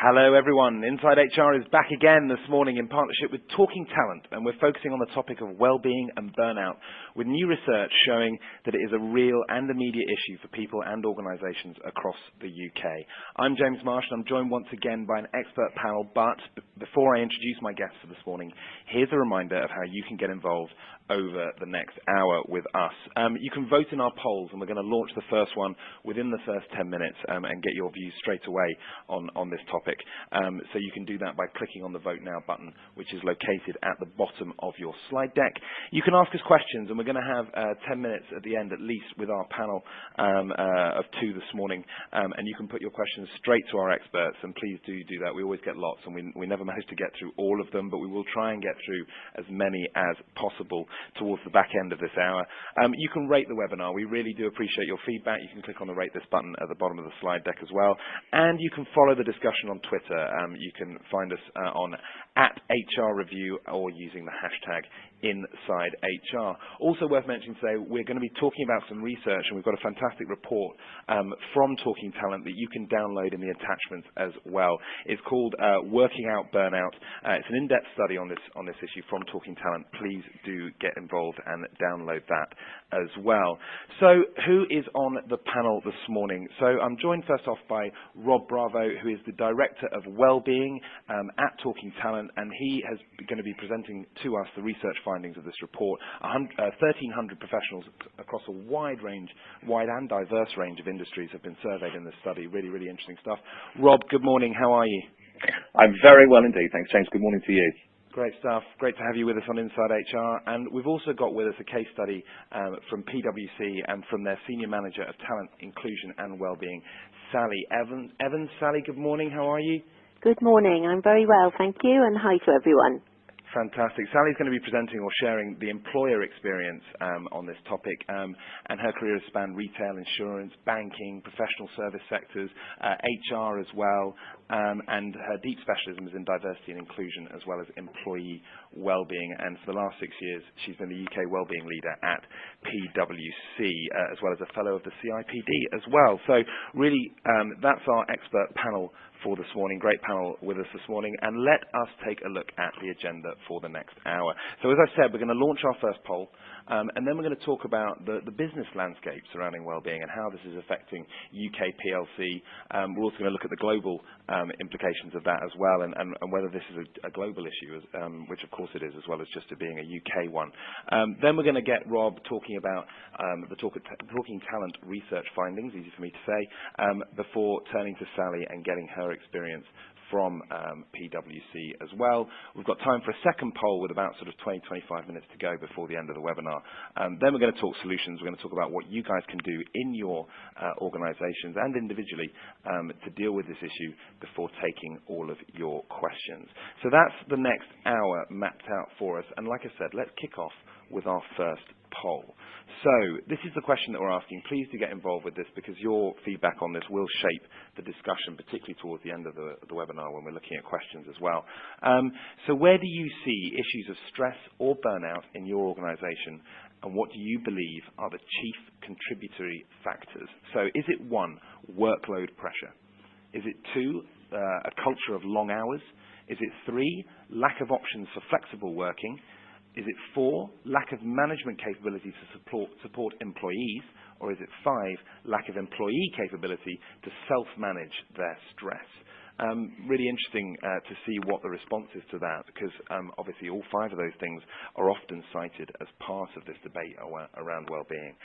Hello everyone, InsideHR is back again this morning in partnership with Talking Talent, and we're focusing on the topic of well-being and burnout, with new research showing that it is a real and immediate issue for people and organisations across the UK. I'm James Marsh and I'm joined once again by an expert panel, but before I introduce my guests for this morning, here's a reminder of how you can get involved over the next hour with us. You can vote in our polls, and we're going to launch the first one within the first 10 minutes and get your views straight away on this topic. So you can do that by clicking on the Vote Now button, which is located at the bottom of your slide deck. You can ask us questions, and we're going to have 10 minutes at the end at least with our panel of two this morning, and you can put your questions straight to our experts, and please do that. We always get lots, and we never manage to get through all of them, but we will try and get through as many as possible towards the back end of this hour. You can rate the webinar. We really do appreciate your feedback. You can click on the Rate This button at the bottom of the slide deck as well, and you can follow the discussion on Twitter. You can find us on @HRReview or using the hashtag InsideHR. Also worth mentioning today, we're going to be talking about some research, and we've got a fantastic report from Talking Talent that you can download in the attachments as well. It's called Working Out Burnout. It's an in-depth study on this issue from Talking Talent. Please do get involved and download that as well. So who is on the panel this morning? So I'm joined first off by Rob Bravo, who is the Director of Wellbeing at Talking Talent, and he is going to be presenting to us the research findings of this report. 1,300 professionals across a wide and diverse range of industries have been surveyed in this study. Really, really interesting stuff. Rob, good morning. How are you? I'm very well indeed. Thanks, James. Good morning to you. Great stuff. Great to have you with us on InsideHR. And we've also got with us a case study from PwC and from their Senior Manager of Talent, Inclusion and Wellbeing, Sally Evans. Sally, good morning. How are you? Good morning. I'm very well, thank you, and hi to everyone. Fantastic. Sally's going to be presenting or sharing the employer experience on this topic, and her career has spanned retail, insurance, banking, professional service sectors, HR as well, and her deep specialism is in diversity and inclusion as well as employee well-being. And for the last 6 years, she's been the UK Wellbeing Leader at PwC, as well as a Fellow of the CIPD as well. So really, that's our expert panel for this morning. Great panel with us this morning, and let us take a look at the agenda for the next hour. So as I said, we're going to launch our first poll, and then we're going to talk about the business landscape surrounding wellbeing and how this is affecting UK PLC. We're also going to look at the global implications of that as well, and whether this is a global issue, which of course it is, as well as just it being a UK one. Then we're going to get Rob talking about the Talking Talent research findings, easy for me to say, before turning to Sally and getting her experience from PwC as well. We've got time for a second poll with about sort of 20-25 minutes to go before the end of the webinar. Then we're going to talk solutions. We're going to talk about what you guys can do in your organisations and individually to deal with this issue before taking all of your questions. So that's the next hour mapped out for us. And like I said, let's kick off with our first poll. So this is the question that we're asking. Please do get involved with this, because your feedback on this will shape the discussion, particularly towards the end of the webinar when we're looking at questions as well. So where do you see issues of stress or burnout in your organisation, and what do you believe are the chief contributory factors? So is it 1, workload pressure? Is it 2, a culture of long hours? Is it 3, lack of options for flexible working? Is it 4, lack of management capability to support employees? Or is it 5, lack of employee capability to self-manage their stress? Really interesting to see what the response is to that, because obviously all 5 of those things are often cited as part of this debate around well-being.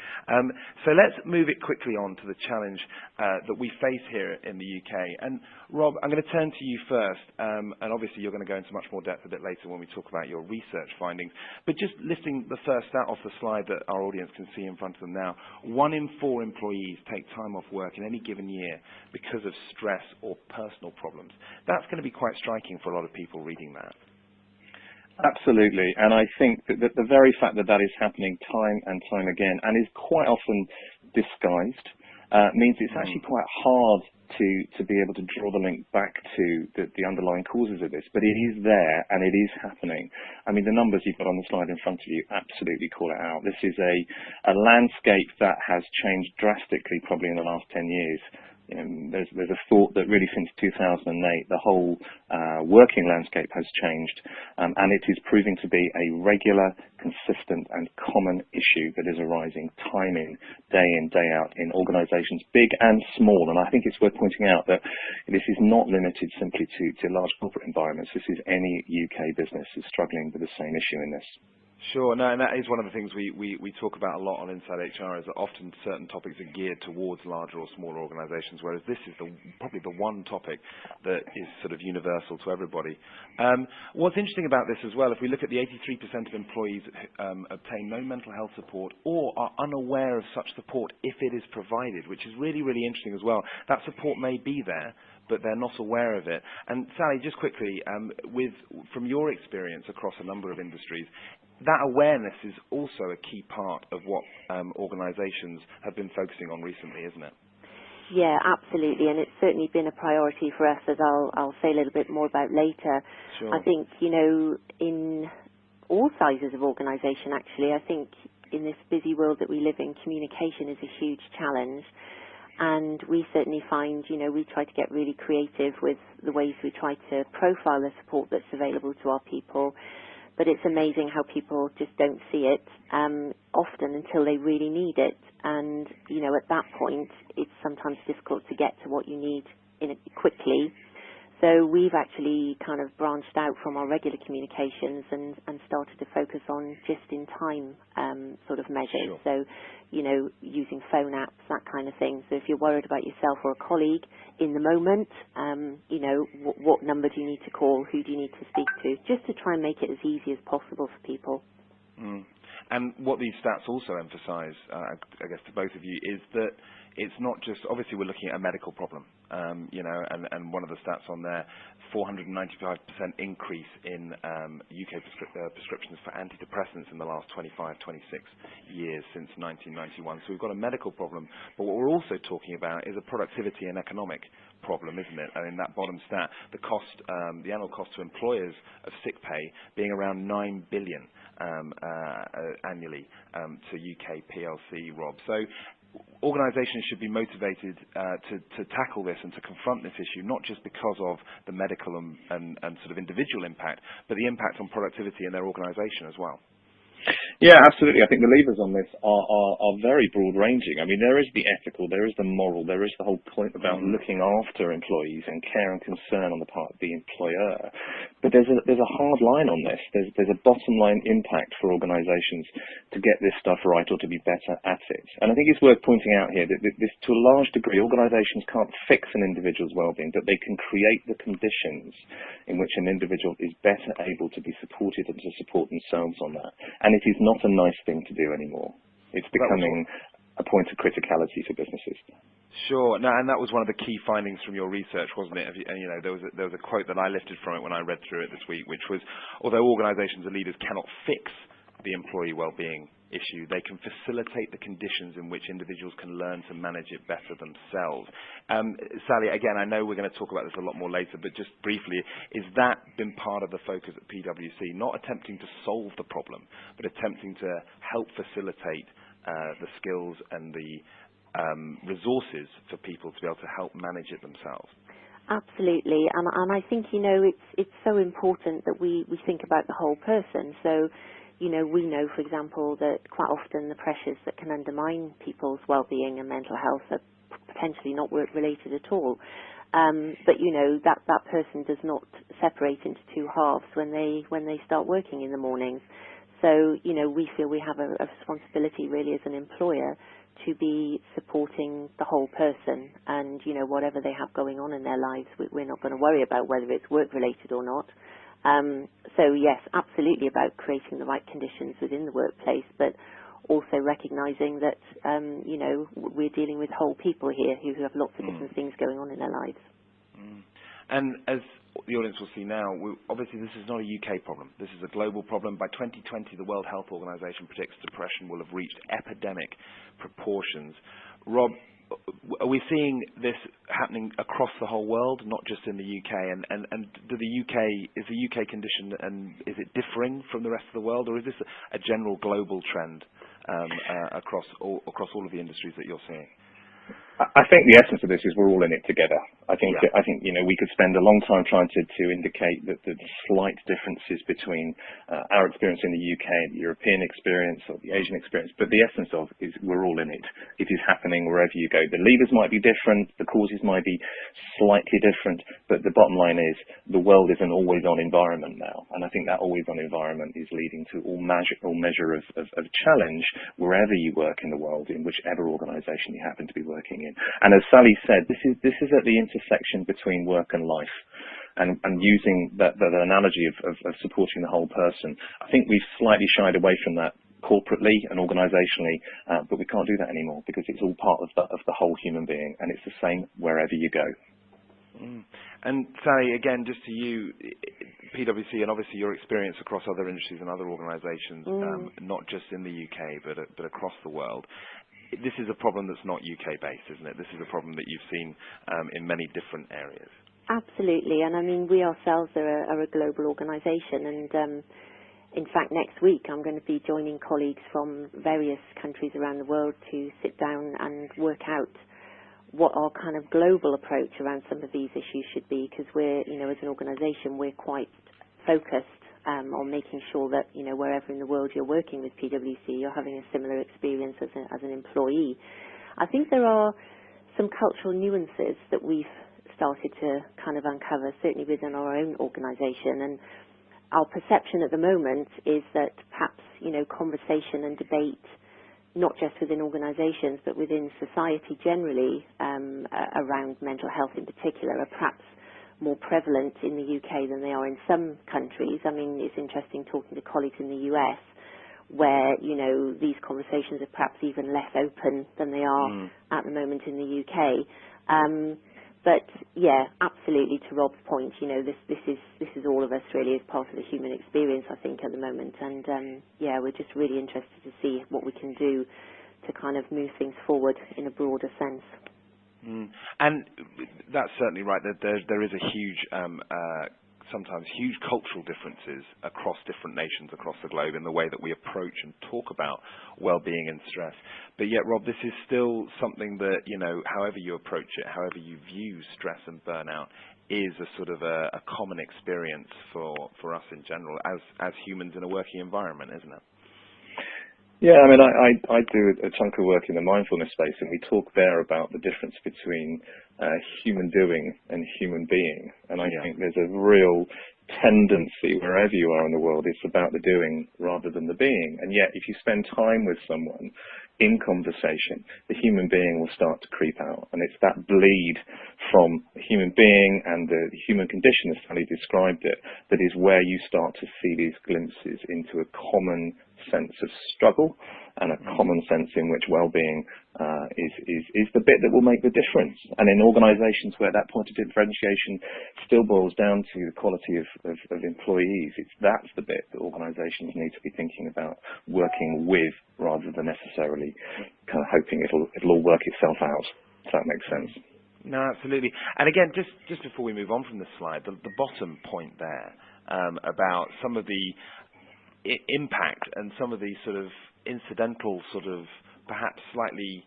So let's move it quickly on to the challenge that we face here in the UK. And Rob, I'm going to turn to you first, and obviously you're going to go into much more depth a bit later when we talk about your research findings. But just listing the first stat off the slide that our audience can see in front of them now, 1 in 4 employees take time off work in any given year because of stress or personal problems. That's going to be quite striking for a lot of people reading that. Absolutely, and I think that the very fact that that is happening time and time again, and is quite often disguised, means it's actually quite hard to be able to draw the link back to the underlying causes of this, but it is there and it is happening. I mean, the numbers you've got on the slide in front of you absolutely call it out. This is a landscape that has changed drastically probably in the last 10 years. there's a thought that really since 2008 the whole working landscape has changed, and it is proving to be a regular, consistent and common issue that is arising time in, day out in organisations big and small. And I think it's worth pointing out that this is not limited simply to large corporate environments. This is any UK business is struggling with the same issue in this. Sure, no, and that is one of the things we talk about a lot on InsideHR, is that often certain topics are geared towards larger or smaller organisations, whereas this is probably the one topic that is sort of universal to everybody. What's interesting about this as well, if we look at the 83% of employees obtain no mental health support or are unaware of such support if it is provided, which is really, really interesting as well. That support may be there, but they're not aware of it. And Sally, just quickly, from your experience across a number of industries, that awareness is also a key part of what organisations have been focusing on recently, isn't it? Yeah, absolutely, and it's certainly been a priority for us, as I'll say a little bit more about later. Sure. I think, in all sizes of organisation, actually, I think in this busy world that we live in, communication is a huge challenge. And we certainly find, we try to get really creative with the ways we try to profile the support that's available to our people. But it's amazing how people just don't see it often until they really need it. And, at that point, it's sometimes difficult to get to what you need quickly. So we've actually kind of branched out from our regular communications and started to focus on just-in-time sort of measures. Sure. So, using phone apps, that kind of thing. So if you're worried about yourself or a colleague in the moment, what number do you need to call? Who do you need to speak to? Just to try and make it as easy as possible for people. Mm. And what these stats also emphasise, I guess to both of you, is that it's not just, obviously we're looking at a medical problem, and one of the stats on there, 495% increase in UK prescriptions for antidepressants in the last 25, 26 years since 1991. So we've got a medical problem, but what we're also talking about is a productivity and economic problem, isn't it? And in that bottom stat, the cost, the annual cost to employers of sick pay being around 9 billion annually to UK PLC, Rob. So organisations should be motivated to tackle this and to confront this issue, not just because of the medical and sort of individual impact, but the impact on productivity in their organisation as well. Yeah, absolutely. I think the levers on this are very broad-ranging. I mean, there is the ethical, there is the moral, there is the whole point about looking after employees and care and concern on the part of the employer. But there's a hard line on this. There's a bottom line impact for organisations to get this stuff right or to be better at it. And I think it's worth pointing out here that this, to a large degree, organisations can't fix an individual's well-being, but they can create the conditions in which an individual is better able to be supported and to support themselves on that. And it is not a nice thing to do anymore. It's becoming a point of criticality for businesses. Sure. No, and that was one of the key findings from your research, wasn't it? And, there was a quote that I lifted from it when I read through it this week, which was, although organisations and leaders cannot fix the employee well-being issue, they can facilitate the conditions in which individuals can learn to manage it better themselves. Sally, again, I know we're going to talk about this a lot more later, but just briefly, is that been part of the focus at PwC, not attempting to solve the problem, but attempting to help facilitate the skills and the resources for people to be able to help manage it themselves? Absolutely, and I think, it's so important that we think about the whole person. So, we know, for example, that quite often the pressures that can undermine people's well-being and mental health are potentially not work-related at all. But, that person does not separate into two halves when they start working in the mornings. So, we feel we have a responsibility really as an employer to be supporting the whole person, and, whatever they have going on in their lives, we're not going to worry about whether it's work-related or not. So yes, absolutely about creating the right conditions within the workplace, but also recognising that, we're dealing with whole people here who have lots of different things going on in their lives. And as the audience will see now, obviously this is not a UK problem. This is a global problem. By 2020, the World Health Organization predicts depression will have reached epidemic proportions. Rob, are we seeing this happening across the whole world, not just in the UK? And is the UK condition, and is it differing from the rest of the world, or is this a general global trend across all of the industries that you're seeing? I think the essence of this is we're all in it together. I think Yeah. we could spend a long time trying to indicate that the slight differences between our experience in the UK, the European experience, or the Asian experience, but the essence of is we're all in it. It is happening wherever you go. The levers might be different, the causes might be slightly different, but the bottom line is the world is an always-on environment now, and I think that always-on environment is leading to all measure of challenge wherever you work in the world, in whichever organisation you happen to be working in. And as Sally said, this is at the intersection between work and life, and using that analogy of supporting the whole person. I think we've slightly shied away from that corporately and organisationally, but we can't do that anymore because it's all part of the whole human being, and it's the same wherever you go. And Sally, again, just to you, PwC, and obviously your experience across other industries and other organisations, not just in the UK but across the world. This is a problem that's not UK-based, isn't it? This is a problem that you've seen in many different areas. Absolutely, and I mean, we ourselves are a global organisation, and in fact, next week I'm going to be joining colleagues from various countries around the world to sit down and work out what our kind of global approach around some of these issues should be, because we're, as an organisation, we're quite focused on making sure that, wherever in the world you're working with PwC, you're having a similar experience as an employee. I think there are some cultural nuances that we've started to kind of uncover, certainly within our own organisation, and our perception at the moment is that perhaps, conversation and debate, not just within organisations, but within society generally, around mental health in particular, are perhaps more prevalent in the UK than they are in some countries. I mean, it's interesting talking to colleagues in the US where, these conversations are perhaps even less open than they are at the moment in the UK. But yeah, absolutely, to Rob's point, this is all of us really as part of the human experience, I think, at the moment. And yeah, we're just really interested to see what we can do to kind of move things forward in a broader sense. And that's certainly right. That there is a huge, sometimes huge cultural differences across different nations across the globe in the way that we approach and talk about well-being and stress. But yet, Rob, this is still something that, however you approach it, however you view stress and burnout, is a sort of a common experience for us in general as humans in a working environment, isn't it? Yeah, I mean, I do a chunk of work in the mindfulness space, and we talk there about the difference between human doing and human being. And I think there's a real tendency wherever you are in the world, it's about the doing rather than the being. And yet, if you spend time with someone in conversation, the human being will start to creep out. And it's that bleed from the human being and the human condition, as Sally described it, that is where you start to see these glimpses into a common sense of struggle and a common sense in which well-being is the bit that will make the difference. And in organisations where that point of differentiation still boils down to the quality of employees, that's the bit that organisations need to be thinking about working with rather than necessarily kind of hoping it'll all work itself out, if that makes sense. No, absolutely. And again, just before we move on from the slide, the bottom point there about some of the impact and some of the sort of incidental, sort of perhaps slightly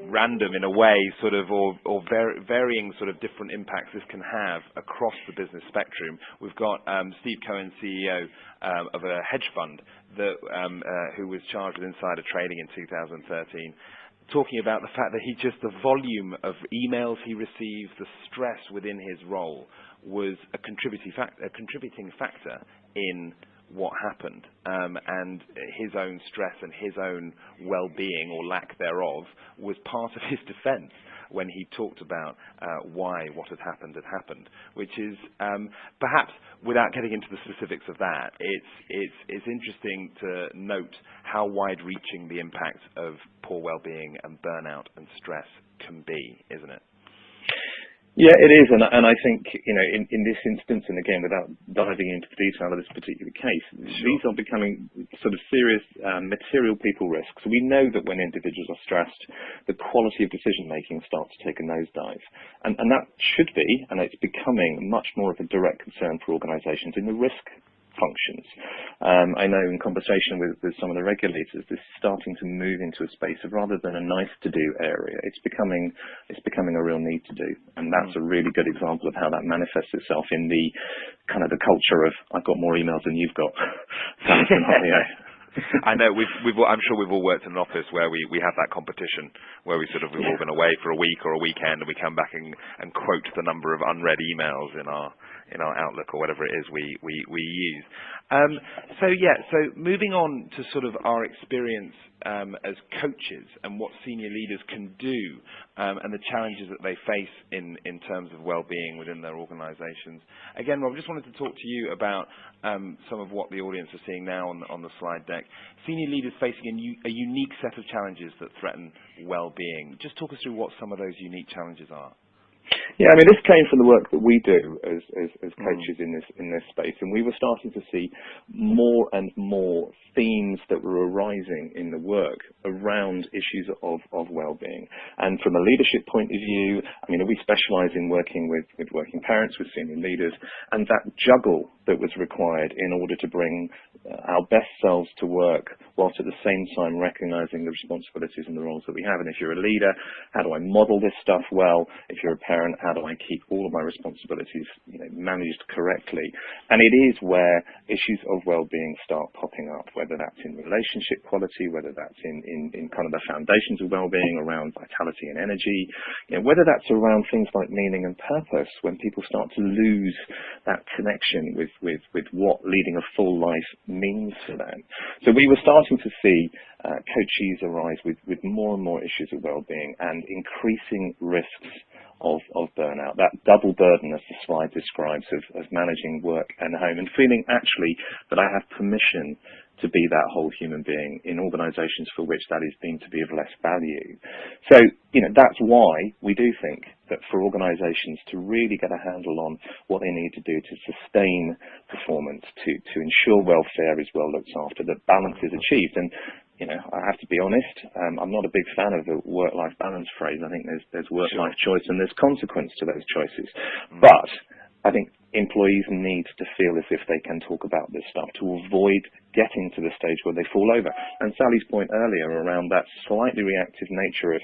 random in a way, sort of, or varying sort of different impacts this can have across the business spectrum. We've got Steve Cohen, CEO of a hedge fund that who was charged with insider trading in 2013, talking about the fact that the volume of emails he received, the stress within his role was a contributing factor in what happened, and his own stress and his own well-being or lack thereof was part of his defence when he talked about why what had happened, which is perhaps, without getting into the specifics of that, it's interesting to note how wide-reaching the impact of poor well-being and burnout and stress can be, isn't it? Yeah, it is, and I think, in this instance, and again, without diving into the detail of this particular case, these are becoming sort of serious material people risks. We know that when individuals are stressed, the quality of decision-making starts to take a nosedive. And that should be, and it's becoming much more of a direct concern for organisations in the risk functions. I know in conversation with some of the regulators, this is starting to move into a space of, rather than a nice to do area, it's becoming a real need to do. And that's a really good example of how that manifests itself in the kind of the culture of, I've got more emails than you've got. I know I'm sure we've all worked in an office where we have that competition, where we've all been away for a week or a weekend, and we come back and quote the number of unread emails in our Outlook or whatever it is we use. So moving on to sort of our experience as coaches and what senior leaders can do, and the challenges that they face in terms of well-being within their organisations. Again, Rob, I just wanted to talk to you about some of what the audience are seeing now on the slide deck. Senior leaders facing a unique set of challenges that threaten well-being. Just talk us through what some of those unique challenges are. Yeah, I mean, this came from the work that we do as coaches in this space, and we were starting to see more and more themes that were arising in the work around issues of well-being. And from a leadership point of view, I mean, we specialise in working with working parents, with senior leaders, and that juggle that was required in order to bring our best selves to work, whilst at the same time recognising the responsibilities and the roles that we have. And if you're a leader, how do I model this stuff well? If you're a parent, how do I keep all of my responsibilities, managed correctly? And it is where issues of well-being start popping up, whether that's in relationship quality, whether that's in kind of the foundations of well-being around vitality and energy, whether that's around things like meaning and purpose, when people start to lose that connection with what leading a full life means for them. So we were starting to see coachees arise with more and more issues of well-being and increasing risks of burnout, that double burden, as the slide describes, of managing work and home, and feeling actually that I have permission to be that whole human being in organisations for which that is deemed to be of less value. So, that's why we do think that for organisations to really get a handle on what they need to do to sustain performance, to ensure welfare is well looked after, that balance is achieved. And I have to be honest, I'm not a big fan of the work-life balance phrase. I think there's work-life choice and there's consequence to those choices. But I think employees need to feel as if they can talk about this stuff to avoid getting to the stage where they fall over. And Sally's point earlier around that slightly reactive nature of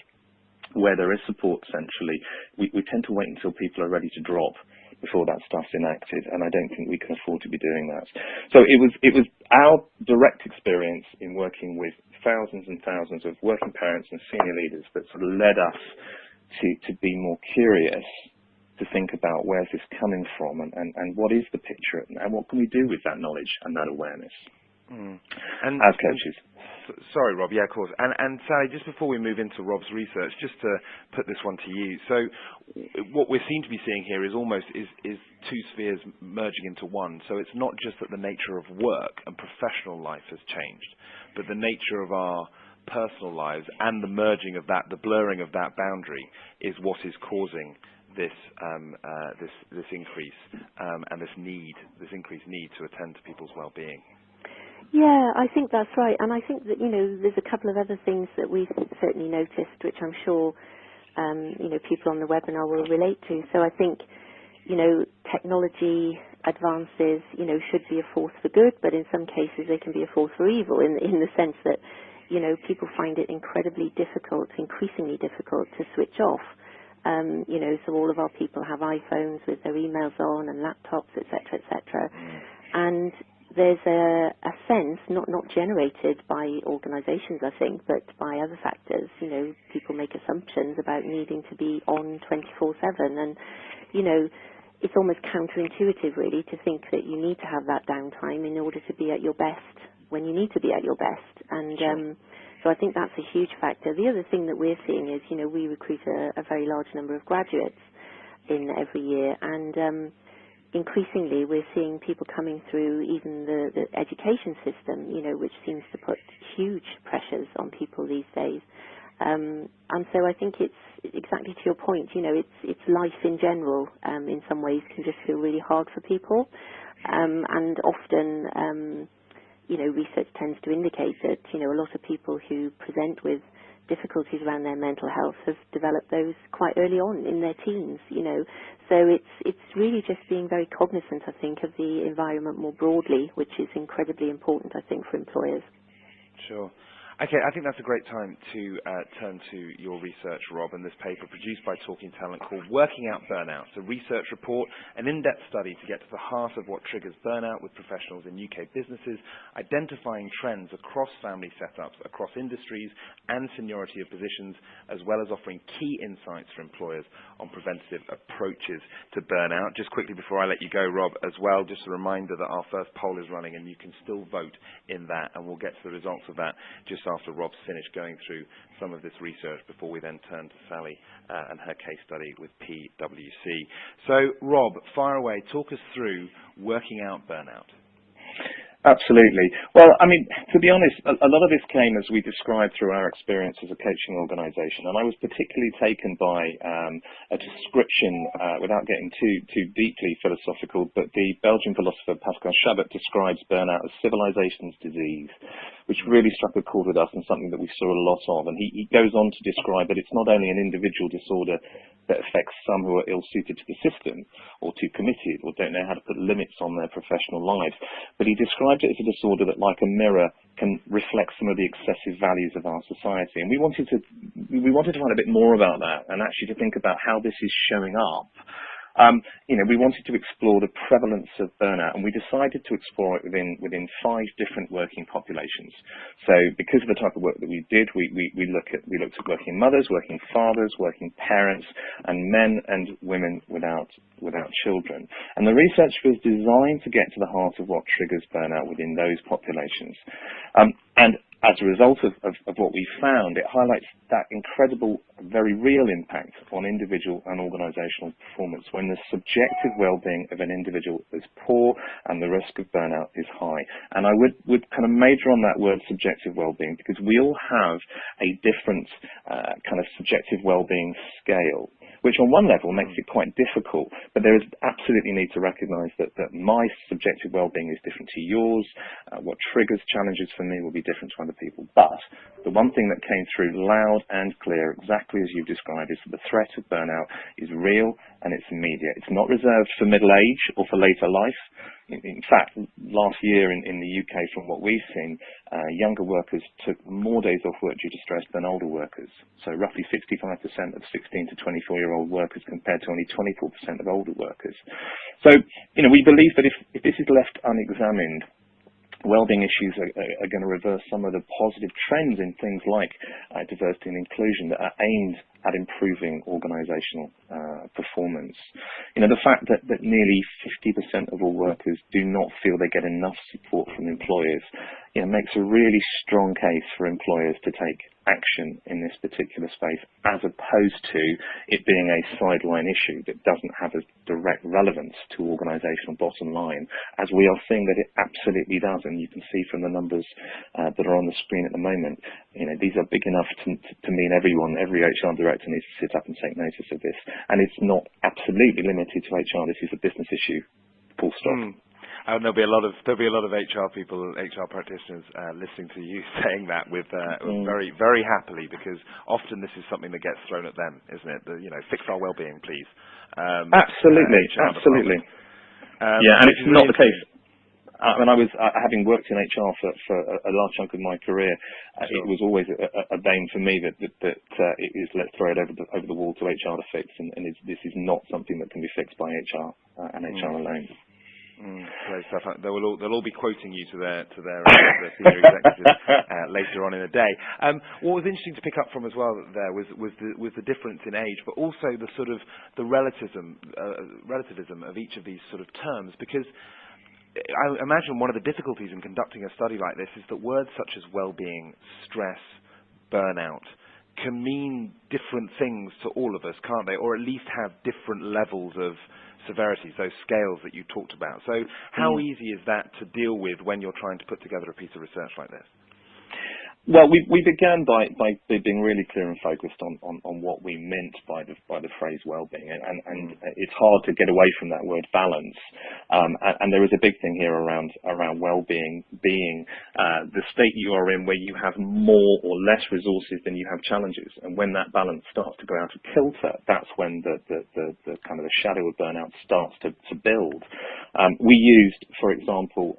where there is support centrally, we tend to wait until people are ready to drop before that stuff's enacted, and I don't think we can afford to be doing that. So it was our direct experience in working with thousands and thousands of working parents and senior leaders that sort of led us to be more curious, to think about where's this coming from and what is the picture and what can we do with that knowledge and that awareness as coaches. Sorry, Rob. Yeah, of course. And Sally, just before we move into Rob's research, just to put this one to you. So what we seem to be seeing here is almost is two spheres merging into one. So it's not just that the nature of work and professional life has changed, but the nature of our personal lives and the merging of that, the blurring of that boundary is what is causing this increase and this increased need to attend to people's well-being. Yeah, I think that's right. And I think that, there's a couple of other things that we've certainly noticed, which I'm sure, people on the webinar will relate to. So I think, technology advances, should be a force for good, but in some cases they can be a force for evil in the sense that, people find it incredibly difficult, increasingly difficult to switch off. So all of our people have iPhones with their emails on and laptops, etc., etc. And there's a sense, not generated by organisations, I think, but by other factors. People make assumptions about needing to be on 24/7, and it's almost counterintuitive, really, to think that you need to have that downtime in order to be at your best when you need to be at your best. And so I think that's a huge factor. The other thing that we're seeing is, we recruit a very large number of graduates in every year, and increasingly we're seeing people coming through even the education system, which seems to put huge pressures on people these days. And so I think it's exactly to your point, it's life in general, in some ways can just feel really hard for people. And often, research tends to indicate that, a lot of people who present with difficulties around their mental health have developed those quite early on in their teens, you know. So it's really just being very cognizant, I think, of the environment more broadly, which is incredibly important, I think, for employers. Sure. Okay, I think that's a great time to turn to your research, Rob, and this paper produced by Talking Talent called Working Out Burnout, a research report, an in-depth study to get to the heart of what triggers burnout with professionals in UK businesses, identifying trends across family setups, across industries and seniority of positions, as well as offering key insights for employers on preventative approaches to burnout. Just quickly before I let you go, Rob, as well, just a reminder that our first poll is running and you can still vote in that, and we'll get to the results of that just after Rob's finished going through some of this research before we then turn to Sally and her case study with PwC. So, Rob, fire away. Talk us through Working Out Burnout. Absolutely. Well, I mean, to be honest, a lot of this came as we described through our experience as a coaching organisation, and I was particularly taken by a description, without getting too deeply philosophical, but the Belgian philosopher Pascal Chabot describes burnout as civilization's disease, which really struck a chord with us and something that we saw a lot of. And he goes on to describe that it's not only an individual disorder that affects some who are ill-suited to the system or too committed or don't know how to put limits on their professional lives, but he described it as a disorder that, like a mirror, can reflect some of the excessive values of our society. And we wanted to find a bit more about that and actually to think about how this is showing up. You know, we wanted to explore the prevalence of burnout, and we decided to explore it within 5 different working populations. So, because of the type of work that we did, we looked at working mothers, working fathers, working parents, and men and women without children. And the research was designed to get to the heart of what triggers burnout within those populations. And as a result of what we found, it highlights that incredible, very real impact on individual and organisational performance when the subjective well-being of an individual is poor and the risk of burnout is high. And I would kind of major on that word subjective well-being, because we all have a different kind of subjective well-being scale, which on one level makes it quite difficult, but there is absolutely need to recognise that my subjective well-being is different to yours. What triggers challenges for me will be different to other people. But the one thing that came through loud and clear, exactly as you've described, is that the threat of burnout is real and it's immediate. It's not reserved for middle age or for later life. In fact, last year in the UK, from what we've seen, younger workers took more days off work due to stress than older workers. So roughly 65% of 16 to 24-year-old workers compared to only 24% of older workers. So, you know, we believe that if this is left unexamined, wellbeing issues are going to reverse some of the positive trends in things like diversity and inclusion that are aimed at improving organisational performance. You know, the fact that nearly 50% of all workers do not feel they get enough support from employers, you know, makes a really strong case for employers to take action in this particular space, as opposed to it being a sideline issue that doesn't have a direct relevance to organisational bottom line, as we are seeing that it absolutely does. And you can see from the numbers that are on the screen at the moment, you know, these are big enough to mean every HR director needs to sit up and take notice of this. And it's not absolutely limited to HR. This is a business issue, full stop. And there'll be a lot of HR people, HR practitioners listening to you saying that with very, very happily, because often this is something that gets thrown at them, isn't it? You know, fix our well-being, please. Absolutely. Yeah, and it's not the case. I mean, I was having worked in HR for a large chunk of my career. It was always a bane for me that it is, let's throw it over the wall to HR to fix, and this is not something that can be fixed by HR and HR alone. Great stuff. They'll all be quoting you to their senior executives later on in the day. What was interesting to pick up from as well there was the difference in age, but also the sort of the relativism of each of these sort of terms, because I imagine one of the difficulties in conducting a study like this is that words such as well-being, stress, burnout can mean different things to all of us, can't they? Or at least have different levels of severities, those scales that you talked about. So how easy is that to deal with when you're trying to put together a piece of research like this? Well, we began by being really clear and focused on what we meant by the phrase well-being, and it's hard to get away from that word balance. And there is a big thing here around well-being being the state you are in where you have more or less resources than you have challenges, and when that balance starts to go out of kilter, that's when the kind of the shadow of burnout starts to build. We used, for example,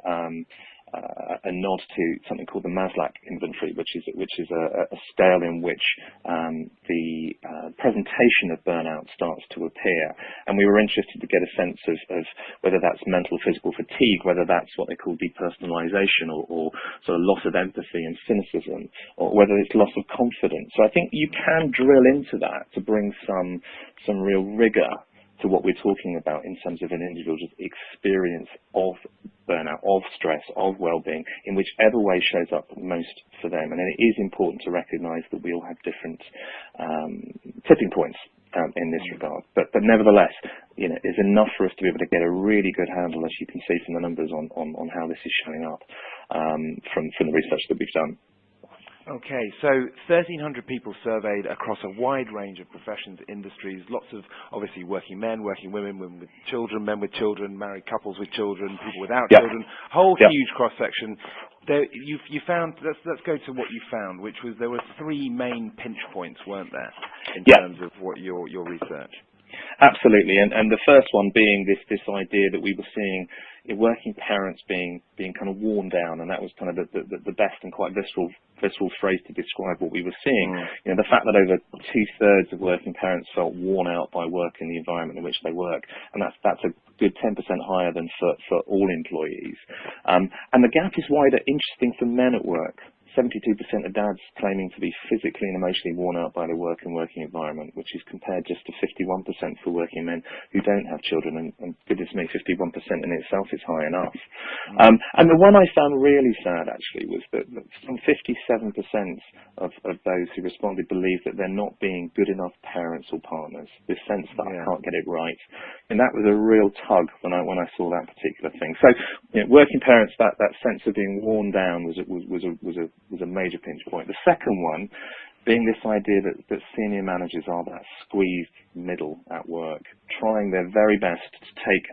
a nod to something called the Maslach inventory, which is a scale in which the presentation of burnout starts to appear, and we were interested to get a sense of whether that's mental or physical fatigue, whether that's what they call depersonalization or sort of loss of empathy and cynicism, or whether it's loss of confidence. So I think you can drill into that to bring some real rigor to what we're talking about in terms of an individual's experience of burnout, of stress, of well-being, in whichever way shows up most for them. And it is important to recognise that we all have different tipping points in this regard. But nevertheless, there's enough for us to be able to get a really good handle, as you can see from the numbers, on how this is showing up from the research that we've done. Okay, so 1,300 people surveyed across a wide range of professions, industries, lots of obviously working men, working women, women with children, men with children, married couples with children, people without children, whole huge cross-section. You found, let's go to what you found, which was there were three main pinch points, weren't there, in terms of what your research? Absolutely, and the first one being this idea that we were seeing working parents being kind of worn down, and that was kind of the best and quite visceral phrase to describe what we were seeing. The fact that over 2/3 of working parents felt worn out by work in the environment in which they work, and that's a good 10% higher than for all employees. And the gap is wider, interesting, for men at work. 72% of dads claiming to be physically and emotionally worn out by their work and working environment, which is compared just to 51% for working men who don't have children. And goodness me, 51% in itself is high enough. And the one I found really sad, actually, was that some 57% of those who responded believe that they're not being good enough parents or partners, this sense that I can't get it right. And that was a real tug when I saw that particular thing. So, working parents, that sense of being worn down was a major pinch point. The second one being this idea that senior managers are that squeezed middle at work, trying their very best to take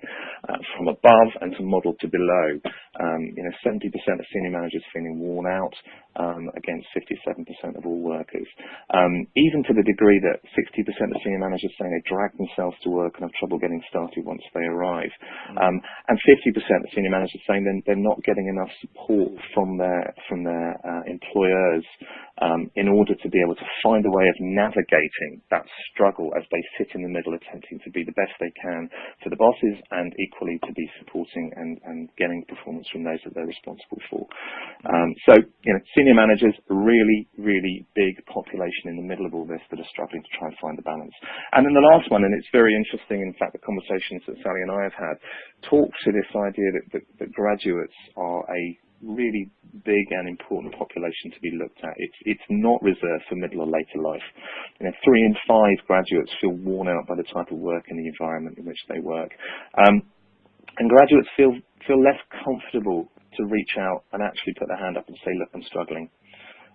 from above and to model to below. 70% of senior managers feeling worn out against 57% of all workers. Even to the degree that 60% of senior managers saying they drag themselves to work and have trouble getting started once they arrive. And 50% of senior managers saying they're not getting enough support from their employers in order to be able to find a way of navigating that struggle as they sit in the middle, attempting to be the best they can for the bosses and equally to be supporting and getting performance from those that they're responsible for. So, senior managers, really, really big population in the middle of all this that are struggling to try and find the balance. And then the last one, and it's very interesting, in fact, the conversations that Sally and I have had, talk to this idea that graduates are a really big and important population to be looked at. It's not reserved for middle or later life. 3 in 5 graduates feel worn out by the type of work and the environment in which they work. And graduates feel less comfortable to reach out and actually put their hand up and say, look, I'm struggling.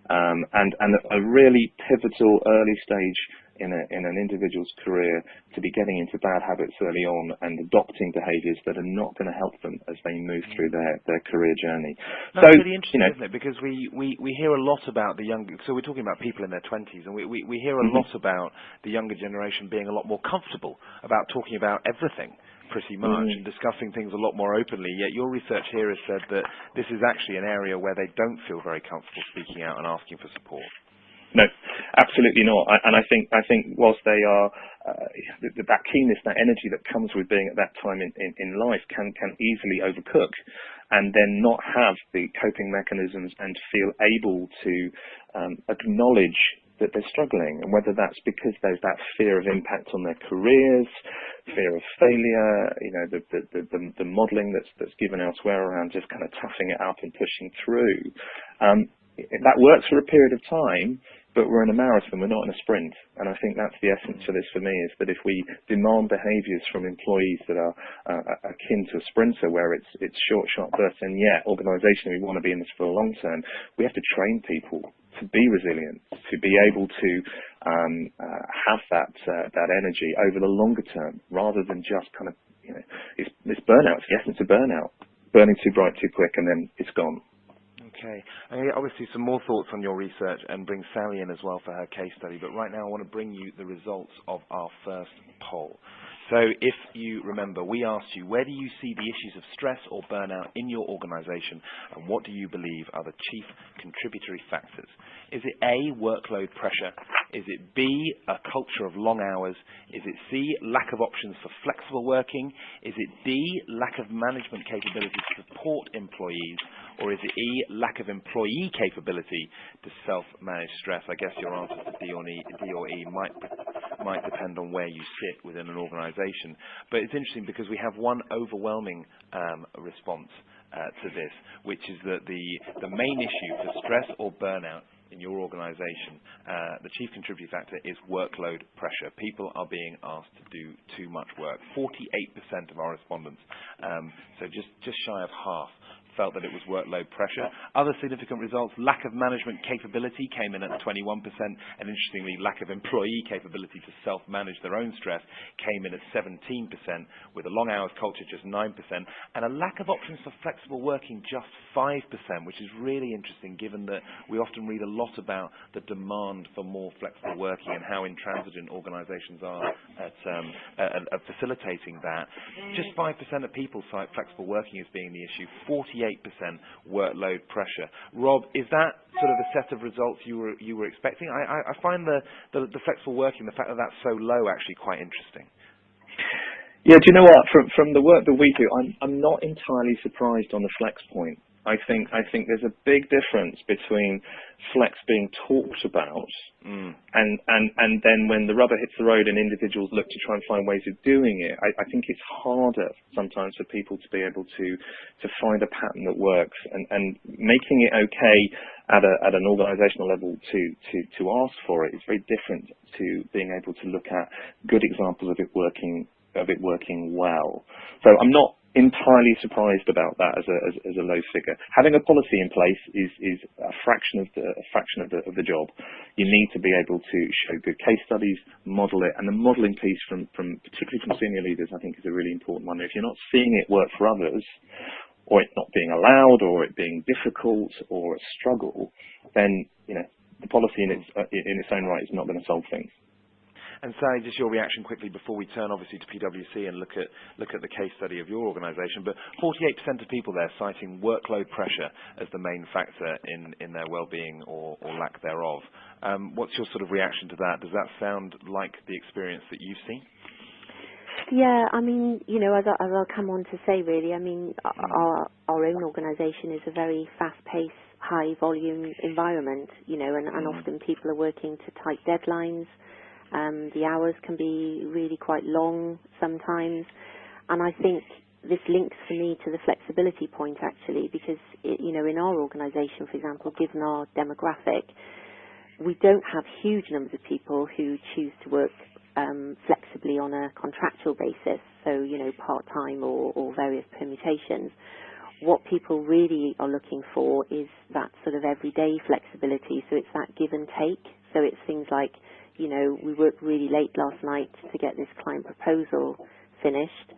And a really pivotal early stage in an individual's career to be getting into bad habits early on and adopting behaviours that are not going to help them as they move through their career journey. That's really interesting, isn't it? Because we hear a lot about the younger, so we're talking about people in their 20s, and we hear a lot about the younger generation being a lot more comfortable about talking about everything, pretty much, and discussing things a lot more openly. Yet your research here has said that this is actually an area where they don't feel very comfortable speaking out and asking for support. No, absolutely not. And I think whilst they are that keenness, that energy that comes with being at that time in life can easily overcook, and then not have the coping mechanisms and feel able to acknowledge that they're struggling, and whether that's because there's that fear of impact on their careers, fear of failure, the modelling that's given elsewhere around just kind of toughing it up and pushing through. That works for a period of time, but we're in a marathon, we're not in a sprint. And I think that's the essence for this for me, is that if we demand behaviours from employees that are akin to a sprinter, where it's short, sharp bursts, and organisationally we want to be in this for the long term, we have to train people to to be resilient, to be able to have that energy over the longer term, rather than just kind of, it's burnout. It's the essence of burnout. Burning too bright too quick, and then it's gone. Okay. I'm going to get obviously some more thoughts on your research and bring Sally in as well for her case study, but right now I want to bring you the results of our first poll. So if you remember, we asked you, where do you see the issues of stress or burnout in your organization, and what do you believe are the chief contributory factors? Is it A, workload pressure? Is it B, a culture of long hours? Is it C, lack of options for flexible working? Is it D, lack of management capability to support employees? Or is it E, lack of employee capability to self-manage stress? I guess your answer to D or E might depend on where you sit within an organization. But it's interesting because we have one overwhelming response to this, which is that the main issue for stress or burnout in your organization, the chief contributing factor is workload pressure. People are being asked to do too much work. 48% of our respondents, so just shy of half, felt that it was workload pressure. Other significant results, lack of management capability came in at 21%, and interestingly, lack of employee capability to self-manage their own stress came in at 17%, with a long hours culture just 9%, and a lack of options for flexible working just 5%, which is really interesting given that we often read a lot about the demand for more flexible working and how intransigent organizations are at facilitating that. Just 5% of people cite flexible working as being the issue, 48% workload pressure. Rob, is that sort of the set of results you were expecting? I find the flexible working, the fact that that's so low, actually quite interesting. Yeah, do you know what? From the work that we do, I'm not entirely surprised on the flex point. I think there's a big difference between flex being talked about and then when the rubber hits the road and individuals look to try and find ways of doing it. I think it's harder sometimes for people to be able to find a pattern that works, and making it okay at an organizational level to ask for it is very different to being able to look at good examples of it working well. So I'm not entirely surprised about that as a low figure. Having a policy in place is a fraction of the job. You need to be able to show good case studies, model it, and the modeling piece from particularly from senior leaders, I think, is a really important one. If you're not seeing it work for others, or it not being allowed, or it being difficult, or a struggle, then the policy in its own right is not going to solve things. And Sally, just your reaction quickly before we turn obviously to PwC and look at the case study of your organisation. But 48% of people there citing workload pressure as the main factor in their well-being or lack thereof. What's your sort of reaction to that? Does that sound like the experience that you've seen? Yeah, I mean, as I'll come on to say, really, I mean, our own organisation is a very fast-paced, high-volume environment, and often people are working to tight deadlines. The hours can be really quite long sometimes, and I think this links for me to the flexibility point actually, because in our organisation, for example, given our demographic, we don't have huge numbers of people who choose to work flexibly on a contractual basis, so part-time or various permutations. What people really are looking for is that sort of everyday flexibility, so it's that give and take. So it's things like, we worked really late last night to get this client proposal finished,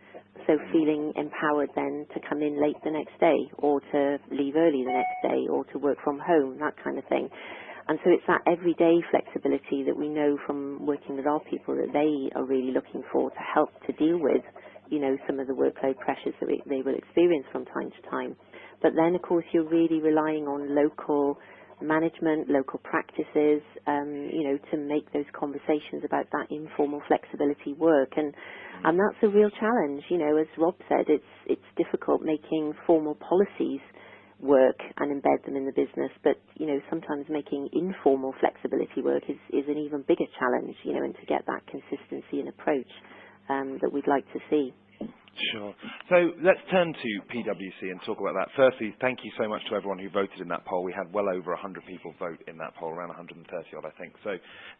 so feeling empowered then to come in late the next day, or to leave early the next day, or to work from home, that kind of thing. And so it's that everyday flexibility that we know from working with our people that they are really looking for to help to deal with, some of the workload pressures that they will experience from time to time. But then, of course, you're really relying on local management, local practices, to make those conversations about that informal flexibility work. And that's a real challenge. As Rob said, it's difficult making formal policies work and embed them in the business, but sometimes making informal flexibility work is an even bigger challenge, and to get that consistency and approach that we'd like to see. Sure. So let's turn to PwC and talk about that. Firstly, thank you so much to everyone who voted in that poll. We had well over 100 people vote in that poll, around 130 odd, I think. So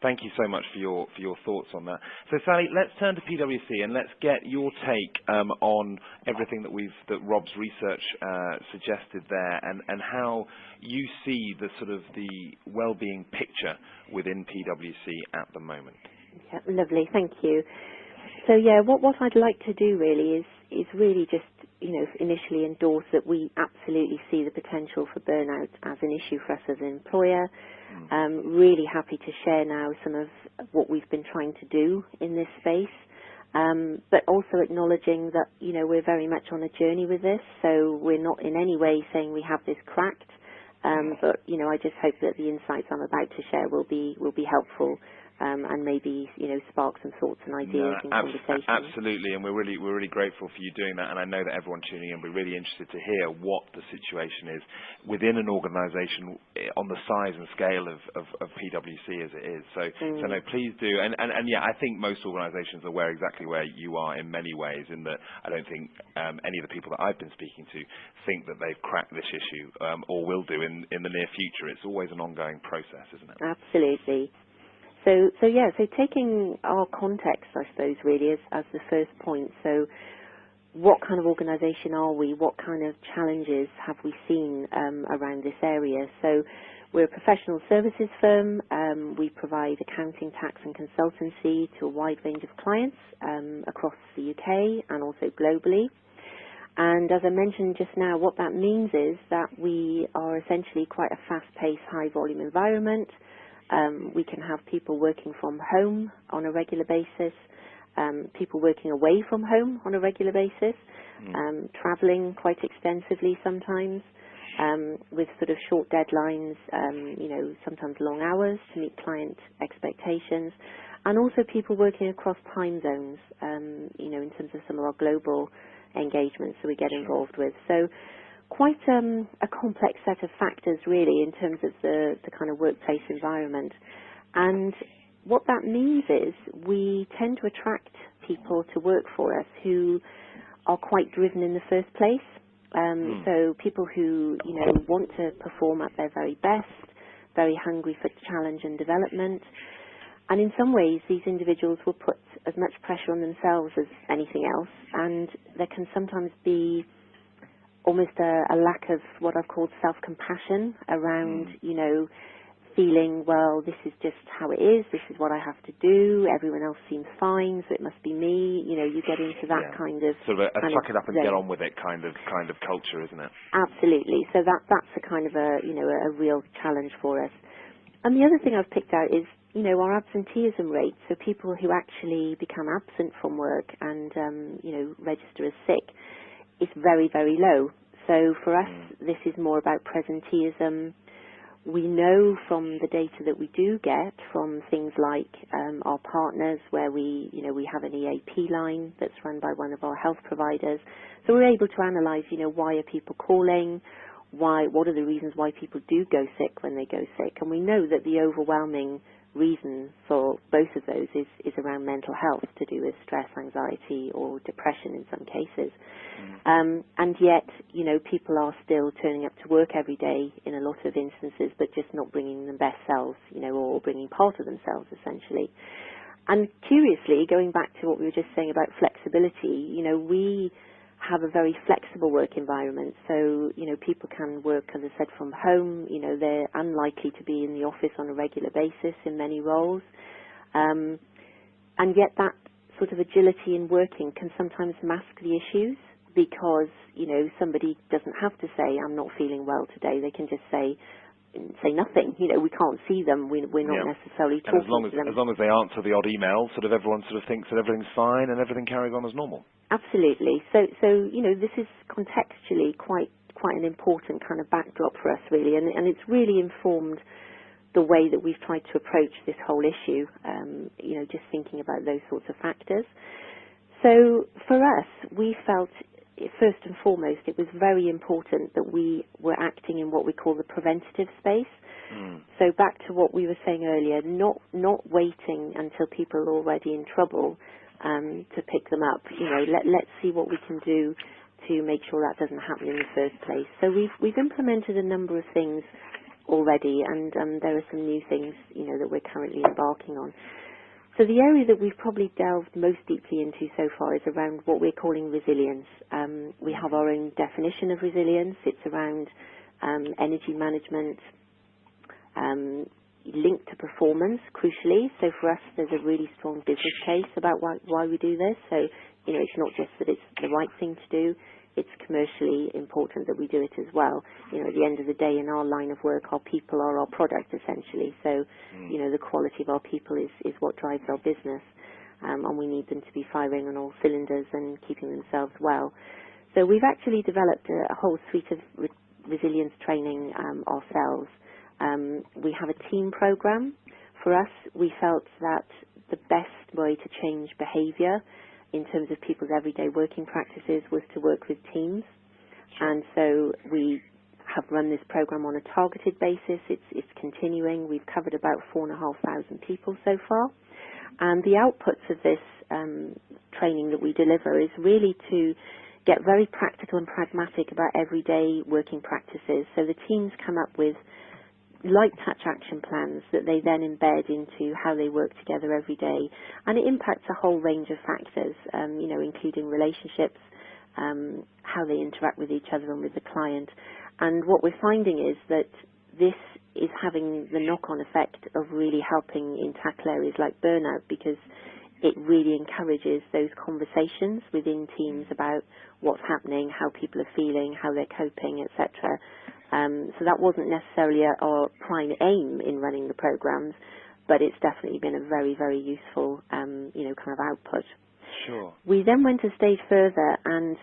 thank you so much for your thoughts on that. So Sally, let's turn to PwC and let's get your take on everything that Rob's research suggested there, and how you see the sort of the well-being picture within PwC at the moment. Yeah, lovely, thank you. So yeah, what I'd like to do really is really just, initially endorse that we absolutely see the potential for burnout as an issue for us as an employer. Really happy to share now some of what we've been trying to do in this space, but also acknowledging that, we're very much on a journey with this, so we're not in any way saying we have this cracked, but, I just hope that the insights I'm about to share will be helpful. And maybe spark some thoughts and ideas and conversations. Absolutely, and we're really grateful for you doing that. And I know that everyone tuning in, we're really interested to hear what the situation is within an organisation on the size and scale of PwC as it is. So no, please do. And yeah, I think most organisations are exactly where you are in many ways. In that, I don't think any of the people that I've been speaking to think that they've cracked this issue or will do in the near future. It's always an ongoing process, isn't it? Absolutely. So taking our context, I suppose, really, as the first point. So what kind of organisation are we? What kind of challenges have we seen around this area? So we're a professional services firm. We provide accounting, tax and consultancy to a wide range of clients across the UK and also globally. And as I mentioned just now, what that means is that we are essentially quite a fast-paced, high-volume environment. We can have people working from home on a regular basis, people working away from home on a regular basis, travelling quite extensively sometimes, with sort of short deadlines, sometimes long hours to meet client expectations, and also people working across time zones, in terms of some of our global engagements that we get involved with. So quite a complex set of factors really in terms of the kind of workplace environment. And what that means is we tend to attract people to work for us who are quite driven in the first place. So people who, want to perform at their very best, very hungry for challenge and development. And in some ways, these individuals will put as much pressure on themselves as anything else. And there can sometimes be almost a lack of what I've called self-compassion around, feeling, well, this is just how it is, this is what I have to do, everyone else seems fine, so it must be me, you get into that kind of... Sort of a suck it up and get on with it kind of culture, isn't it? Absolutely. So that's a kind of a real challenge for us. And the other thing I've picked out is, our absenteeism rate, so people who actually become absent from work and, register as sick, is very, very low. So for us, this is more about presenteeism. We know from the data that we do get from things like our partners, where we have an EAP line that's run by one of our health providers. So we're able to analyse, why are people calling? What are the reasons why people do go sick when they go sick? And we know that the overwhelming reason for both of those is around mental health, to do with stress, anxiety or depression in some cases. And yet, people are still turning up to work every day in a lot of instances, but just not bringing their best selves, or bringing part of themselves essentially. And curiously, going back to what we were just saying about flexibility, we have a very flexible work environment. So, people can work, as I said, from home. They're unlikely to be in the office on a regular basis in many roles. And yet that sort of agility in working can sometimes mask the issues, because, somebody doesn't have to say, I'm not feeling well today. They can just say nothing. We can't see them. We're not necessarily talking to them. As long as they answer the odd email, sort of everyone sort of thinks that everything's fine and everything carries on as normal. Absolutely. So this is contextually quite an important kind of backdrop for us, really, and it's really informed the way that we've tried to approach this whole issue. Just thinking about those sorts of factors. So for us, we felt, first and foremost, it was very important that we were acting in what we call the preventative space. So back to what we were saying earlier, not waiting until people are already in trouble, to pick them up. Let's see what we can do to make sure that doesn't happen in the first place. So we've implemented a number of things already, and there are some new things, that we're currently embarking on. So the area that we've probably delved most deeply into so far is around what we're calling resilience. We have our own definition of resilience. It's around energy management, linked to performance, crucially. So for us, there's a really strong business case about why we do this. So, it's not just that it's the right thing to do. It's commercially important that we do it as well. At the end of the day, in our line of work, our people are our product, essentially. So, the quality of our people is what drives our business. And we need them to be firing on all cylinders and keeping themselves well. So we've actually developed a whole suite of resilience training ourselves. We have a team program. For us, we felt that the best way to change behaviour in terms of people's everyday working practices was to work with teams. And so we have run this program on a targeted basis. It's continuing. We've covered about 4,500 people so far. And the outputs of this training that we deliver is really to get very practical and pragmatic about everyday working practices. So the teams come up with light touch action plans that they then embed into how they work together every day. And it impacts a whole range of factors, including relationships, how they interact with each other and with the client. And what we're finding is that this is having the knock-on effect of really helping in tackle areas like burnout, because it really encourages those conversations within teams about what's happening, how people are feeling, how they're coping, etc. So that wasn't necessarily our prime aim in running the programs, but it's definitely been a very, very useful, kind of output. Sure. We then went a stage further, and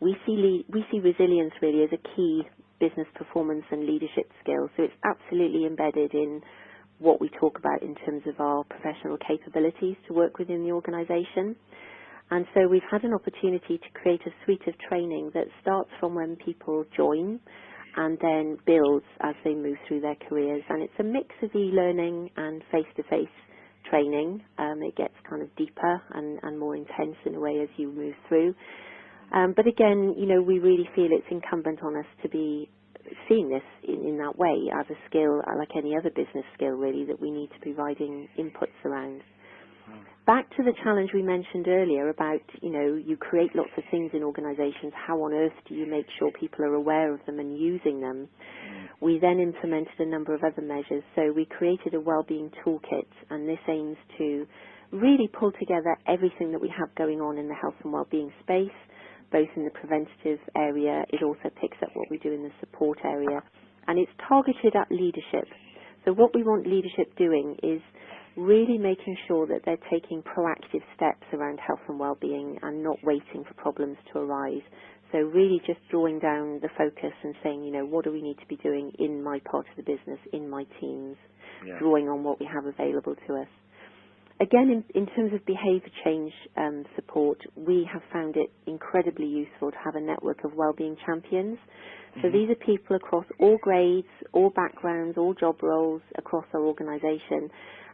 we see resilience really as a key business performance and leadership skill. So it's absolutely embedded in what we talk about in terms of our professional capabilities to work within the organisation. And so we've had an opportunity to create a suite of training that starts from when people join and then builds as they move through their careers. And it's a mix of e-learning and face-to-face training. It gets kind of deeper and more intense in a way as you move through. But again, we really feel it's incumbent on us to be seeing this in that way as a skill, like any other business skill really, that we need to be providing inputs around. Back to the challenge we mentioned earlier about, you create lots of things in organisations. How on earth do you make sure people are aware of them and using them? We then implemented a number of other measures. So we created a Wellbeing Toolkit, and this aims to really pull together everything that we have going on in the health and wellbeing space, both in the preventative area. It also picks up what we do in the support area, and it's targeted at leadership. So what we want leadership doing is really making sure that they're taking proactive steps around health and wellbeing and not waiting for problems to arise. So really just drawing down the focus and saying, what do we need to be doing in my part of the business, in my teams, drawing on what we have available to us. Again, in terms of behaviour change support, we have found it incredibly useful to have a network of wellbeing champions. So these are people across all grades, all backgrounds, all job roles across our organisation,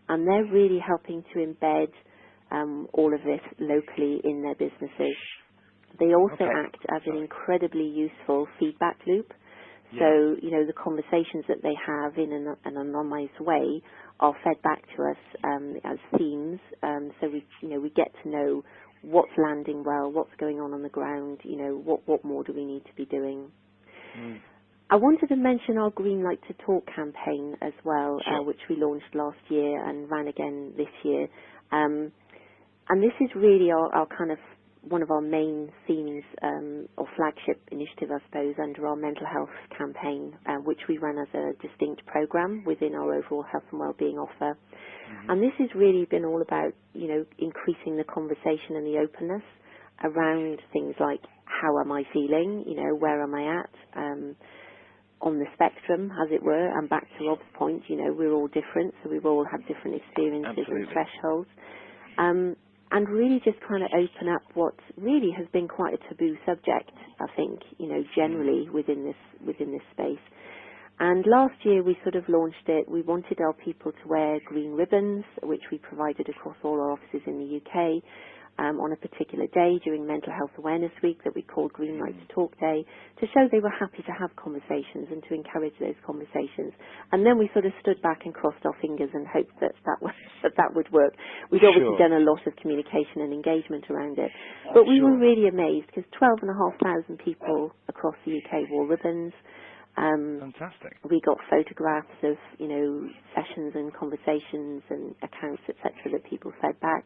and they're really helping to embed all of this locally in their businesses. They also act as an incredibly useful feedback loop. So, the conversations that they have in an anonymised way are fed back to us as themes. So we get to know what's landing well, what's going on the ground, what more do we need to be doing. I wanted to mention our Green Light to Talk campaign as well, which we launched last year and ran again this year. And this is really our kind of one of our main themes or flagship initiative, I suppose, under our mental health campaign, which we run as a distinct programme within our overall health and wellbeing offer. And this has really been all about, increasing the conversation and the openness around things like, how am I feeling? Where am I at? On the spectrum, as it were, and back to Rob's point, we're all different, so we've all had different experiences and thresholds. And really just trying to open up what really has been quite a taboo subject, I think, generally within this space. And last year we sort of launched it. We wanted our people to wear green ribbons, which we provided across all our offices in the UK, on a particular day during Mental Health Awareness Week that we called Green Light to Talk Day, to show they were happy to have conversations and to encourage those conversations. And then we sort of stood back and crossed our fingers and hoped that that would work. We'd obviously done a lot of communication and engagement around it. But we were really amazed because 12,500 people across the UK wore ribbons. Fantastic. We got photographs of, sessions and conversations and accounts, etc., that people fed back.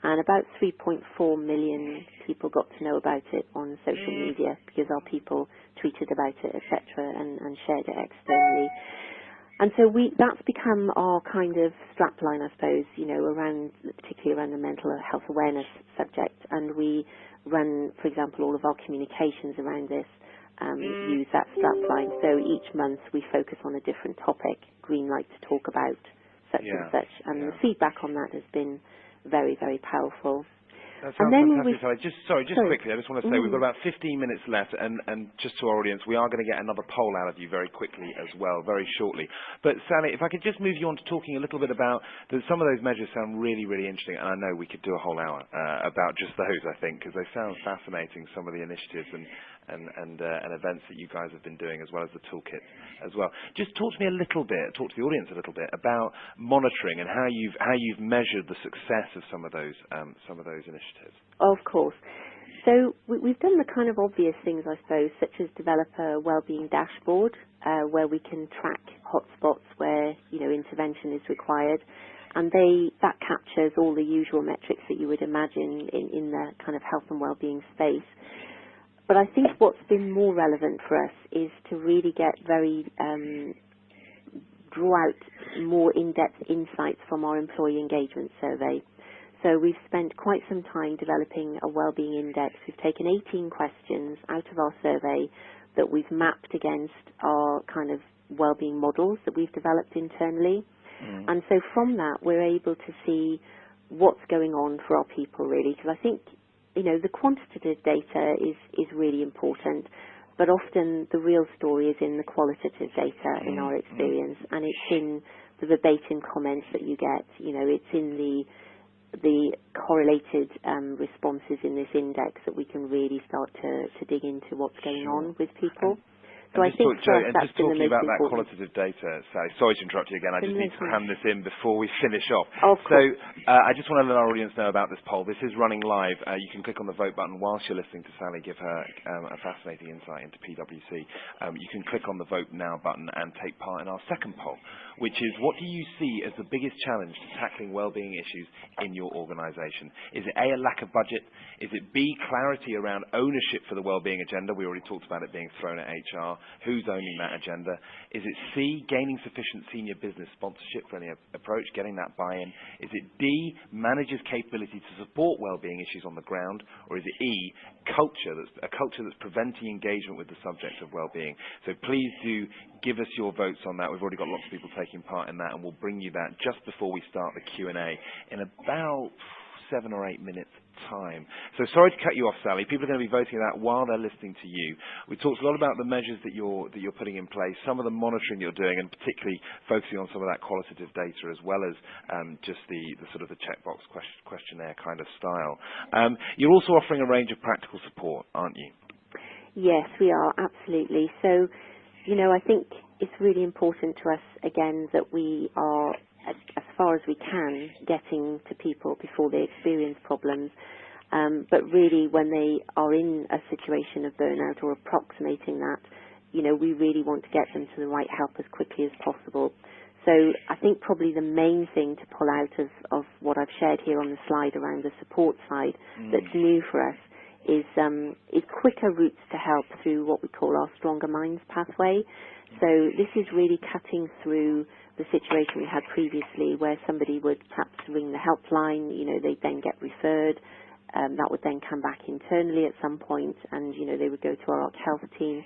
And about 3.4 million people got to know about it on social media because our people tweeted about it, etc., and shared it externally. And so that's become our kind of strapline, I suppose, particularly around the mental health awareness subject. And we run, for example, all of our communications around this, use that strapline. So each month we focus on a different topic, green light to talk about such and such. And the feedback on that has been very, very powerful. That sounds fantastic. Sorry, quickly, I just want to say we've got about 15 minutes left, and just to our audience, we are going to get another poll out of you very quickly as well, very shortly. But Sally, if I could just move you on to talking a little bit about, some of those measures sound really, really interesting, and I know we could do a whole hour about just those, I think, because they sound fascinating, some of the initiatives and events that you guys have been doing, as well as the toolkit as well. Just talk to me a little bit, talk to the audience a little bit about monitoring and how you've measured the success of some of those initiatives. Of course. So we've done the kind of obvious things, I suppose, such as develop a wellbeing dashboard where we can track hotspots where intervention is required, and that captures all the usual metrics that you would imagine in the kind of health and wellbeing space. But I think what's been more relevant for us is to really get draw out more in-depth insights from our employee engagement survey. So we've spent quite some time developing a wellbeing index. We've taken 18 questions out of our survey that we've mapped against our kind of wellbeing models that we've developed internally. And so from that, we're able to see what's going on for our people, really, because I think the quantitative data is really important, but often the real story is in the qualitative data in our experience, and it's in the verbatim comments that you get. It's in the correlated responses in this index that we can really start to dig into what's going on with people. So I think just talking about that qualitative data, Sally, sorry to interrupt you again, I just need to cram this in before we finish off. So I just want to let our audience know about this poll. This is running live. You can click on the vote button whilst you're listening to Sally give her a fascinating insight into PwC. You can click on the vote now button and take part in our second poll, which is, what do you see as the biggest challenge to tackling wellbeing issues in your organisation? Is it A, a lack of budget? Is it B, clarity around ownership for the wellbeing agenda? We already talked about it being thrown at HR. Who's owning that agenda? Is it C, gaining sufficient senior business sponsorship for any approach, getting that buy-in? Is it D, managers' capability to support wellbeing issues on the ground? Or is it E, a culture that's preventing engagement with the subject of wellbeing? So please do give us your votes on that. We've already got lots of people taking part in that, and we'll bring you that just before we start the Q&A in about 7 or 8 minutes time. So sorry to cut you off, Sally. People are going to be voting that while they're listening to you. We talked a lot about the measures that you're putting in place, some of the monitoring you're doing, and particularly focusing on some of that qualitative data, as well as just the sort of the checkbox questionnaire kind of style. You're also offering a range of practical support, aren't you? Yes, we are, absolutely. So, I think it's really important to us, again, that we are, as far as we can, getting to people before they experience problems. But really, when they are in a situation of burnout or approximating that, we really want to get them to the right help as quickly as possible. So I think probably the main thing to pull out of what I've shared here on the slide around the support side that's new for us is quicker routes to help through what we call our Stronger Minds pathway. So this is really cutting through the situation we had previously, where somebody would perhaps ring the helpline, they'd then get referred, that would then come back internally at some point, and they would go to our health team.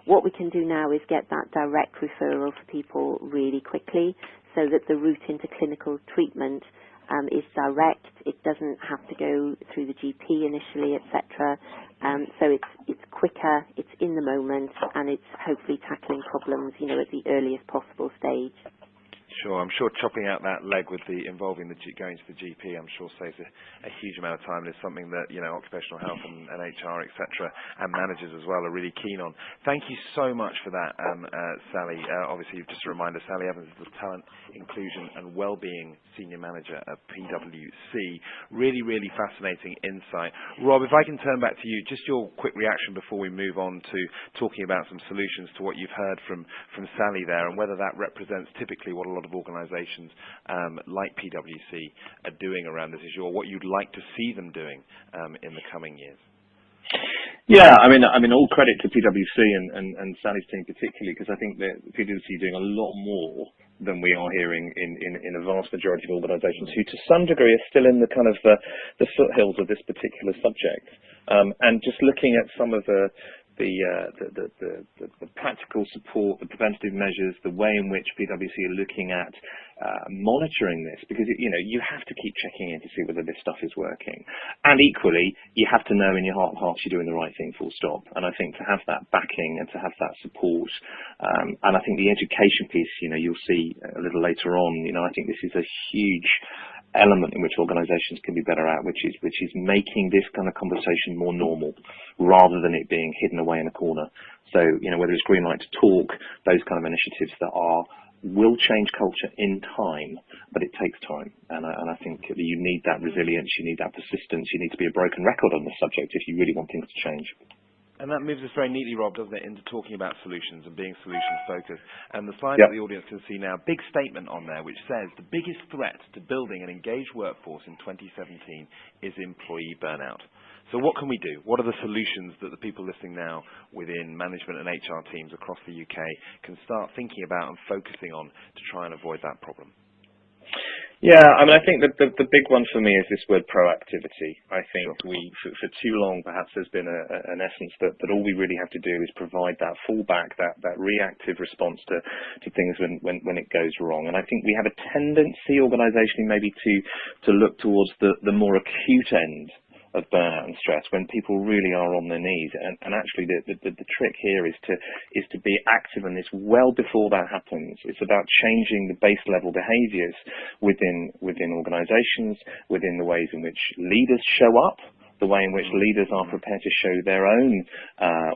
What we can do now is get that direct referral for people really quickly, so that the route into clinical treatment is direct. It doesn't have to go through the GP initially, etc. So it's quicker, it's in the moment, and it's hopefully tackling problems, at the earliest possible stage. Sure, I'm sure chopping out that leg with involving going to the GP, I'm sure saves a huge amount of time, and it's something that occupational health and HR, etc., and managers as well are really keen on. Thank you so much for that, Sally. Obviously, just a reminder, Sally Evans is the Talent, Inclusion and Wellbeing Senior Manager at PwC. Really, really fascinating insight. Rob, if I can turn back to you, just your quick reaction before we move on to talking about some solutions to what you've heard from Sally there, and whether that represents typically what a lot of organisations like PwC are doing around this issue, or what you'd like to see them doing in the coming years. Yeah, I mean, all credit to PwC and Sally's team particularly, because I think that PwC are doing a lot more than we are hearing in a vast majority of organisations who, to some degree, are still in the kind of the foothills of this particular subject. And just looking at some of the practical support, the preventative measures, the way in which PwC are looking at monitoring this, because you have to keep checking in to see whether this stuff is working, and equally you have to know in your heart of hearts you're doing the right thing, full stop. And I think to have that backing and to have that support, and I think the education piece, you'll see a little later on, I think this is a huge element in which organisations can be better at, which is making this kind of conversation more normal, rather than it being hidden away in a corner. So, whether it's Green Light to Talk, those kind of initiatives that will change culture in time, but it takes time. And I think you need that resilience, you need that persistence, you need to be a broken record on the subject if you really want things to change. And that moves us very neatly, Rob, doesn't it, into talking about solutions and being solutions-focused. And the slide that the audience can see now, big statement on there, which says the biggest threat to building an engaged workforce in 2017 is employee burnout. So what can we do? What are the solutions that the people listening now within management and HR teams across the UK can start thinking about and focusing on to try and avoid that problem? Yeah, I think that the big one for me is this word proactivity. I think for too long, perhaps there's been an essence that all we really have to do is provide that fallback, that reactive response to things when it goes wrong. And I think we have a tendency organisationally maybe to look towards the more acute end of burnout and stress, when people really are on their knees. And actually the trick here is to be active in this well before that happens. It's about changing the base level behaviours within organisations, within the ways in which leaders show up, the way in which leaders are prepared to show their own